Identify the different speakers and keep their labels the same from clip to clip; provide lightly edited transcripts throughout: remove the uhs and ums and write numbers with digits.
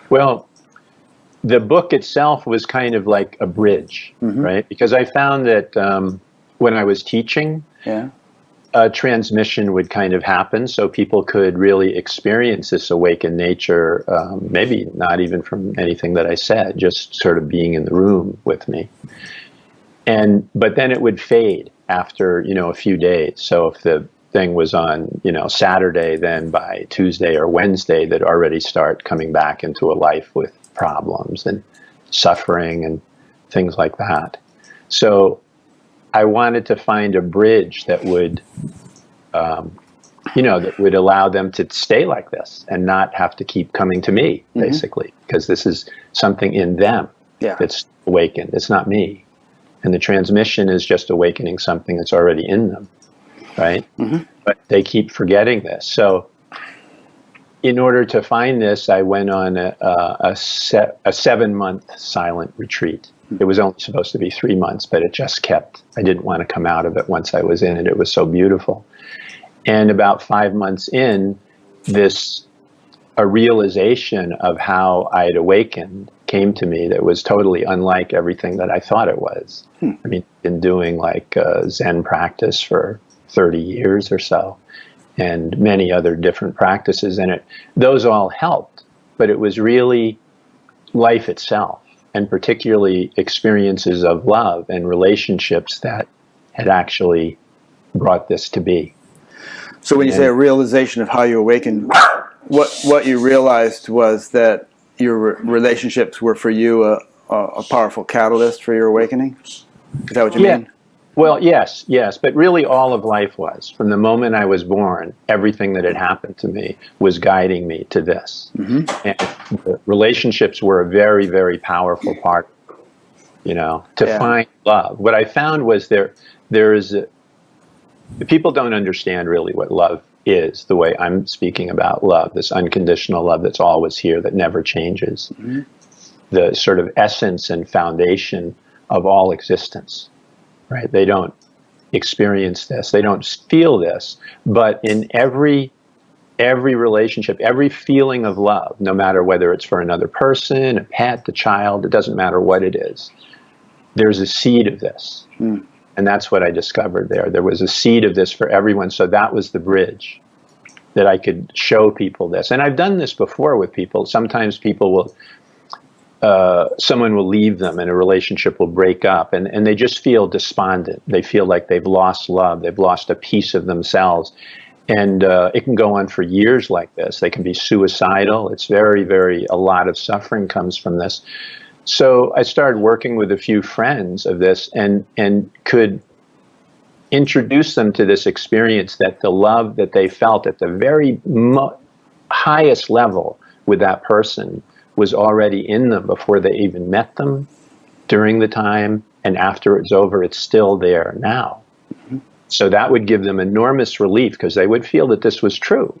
Speaker 1: Well, the book itself was kind of like a bridge, right? Because I found that when I was teaching,
Speaker 2: Yeah.
Speaker 1: a transmission would kind of happen so people could really experience this awakened nature, maybe not even from anything that I said, just sort of being in the room with me. But then it would fade after, a few days. So if the thing was on, Saturday, then by Tuesday or Wednesday, they'd already start coming back into a life with problems and suffering and things like that. So I wanted to find a bridge that would, that would allow them to stay like this and not have to keep coming to me, basically, because this is something in them that's awakened. It's not me. And the transmission is just awakening something that's already in them, right? But they keep forgetting this. So in order to find this, I went on a 7-month silent retreat. It was only supposed to be 3 months, but it just kept. I didn't want to come out of it once I was in it. It was so beautiful. And about 5 months in, a realization of how I had awakened came to me that was totally unlike everything that I thought it was. I mean, I've been doing like Zen practice for 30 years or so, and many other different practices in it. Those all helped, but it was really life itself, and particularly experiences of love and relationships that had actually brought this to be.
Speaker 2: So when you say a realization of how you awakened, what you realized was that your relationships were for you a powerful catalyst for your awakening? Is that what you mean?
Speaker 1: Well, yes, but really all of life was. From the moment I was born, everything that had happened to me was guiding me to this. And the relationships were a very, very powerful part, to find love. What I found was people don't understand really what love is, the way I'm speaking about love, this unconditional love that's always here, that never changes, the sort of essence and foundation of all existence, right? They don't experience this, they don't feel this, but in every relationship, every feeling of love, no matter whether it's for another person, a pet, a child, it doesn't matter what it is, there's a seed of this. And that's what I discovered there. There was a seed of this for everyone. So that was the bridge that I could show people this. And I've done this before with people. Sometimes people will, someone will leave them and a relationship will break up and they just feel despondent. They feel like they've lost love. They've lost a piece of themselves. And it can go on for years like this. They can be suicidal. It's a lot of suffering comes from this. So I started working with a few friends of this and could introduce them to this experience that the love that they felt at the very highest level with that person was already in them before they even met them, during the time, and after it's over, it's still there now. So that would give them enormous relief because they would feel that this was true.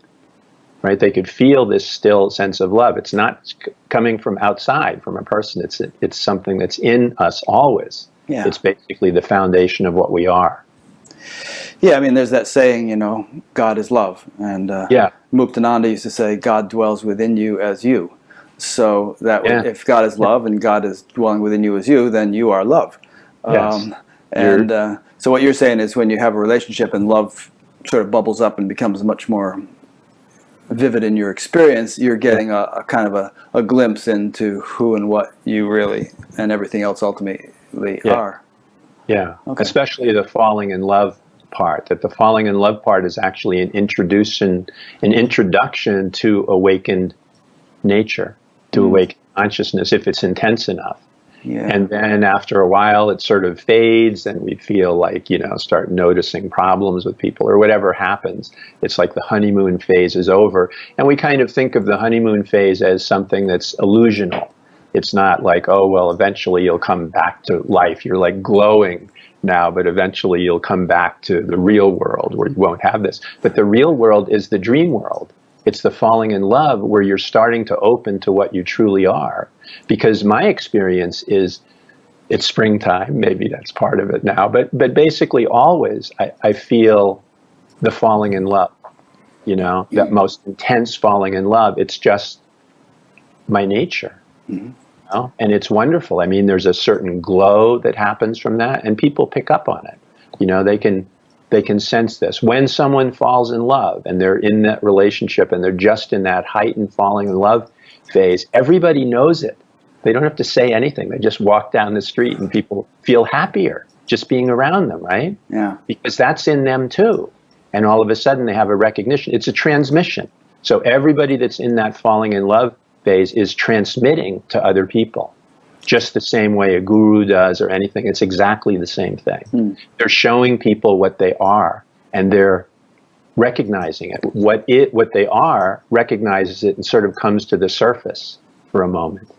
Speaker 1: Right? They could feel this still sense of love. It's not coming from outside, from a person. It's something that's in us always. Yeah. It's basically the foundation of what we are.
Speaker 2: Yeah, I mean, there's that saying, God is love. And Muktananda used to say, God dwells within you as you. So that if God is love and God is dwelling within you as you, then you are love.
Speaker 1: Yes.
Speaker 2: So what you're saying is when you have a relationship and love sort of bubbles up and becomes much more vivid in your experience, you're getting a kind of a glimpse into who and what you really and everything else ultimately are.
Speaker 1: Yeah, okay. Especially the falling in love part, that the falling in love part is actually an introduction to awakened nature, to awakened consciousness, if it's intense enough. Yeah. And then after a while, it sort of fades and we feel like, start noticing problems with people or whatever happens. It's like the honeymoon phase is over. And we kind of think of the honeymoon phase as something that's illusional. It's not like, oh, well, eventually you'll come back to life. You're like glowing now, but eventually you'll come back to the real world where you won't have this. But the real world is the dream world. It's the falling in love where you're starting to open to what you truly are. Because my experience is it's springtime. Maybe that's part of it now. But basically always I feel the falling in love, that most intense falling in love. It's just my nature. Know? And it's wonderful. I mean, there's a certain glow that happens from that, and people pick up on it. You know, they can sense this. When someone falls in love and they're in that relationship and they're just in that heightened falling in love phase, everybody knows it. They don't have to say anything. They just walk down the street and people feel happier just being around them, right?
Speaker 2: Yeah.
Speaker 1: Because that's in them too. And all of a sudden they have a recognition. It's a transmission. So everybody that's in that falling in love phase is transmitting to other people, just the same way a guru does or anything. It's exactly the same thing. They're showing people what they are, and they're recognizing it. What they are recognizes it and sort of comes to the surface for a moment.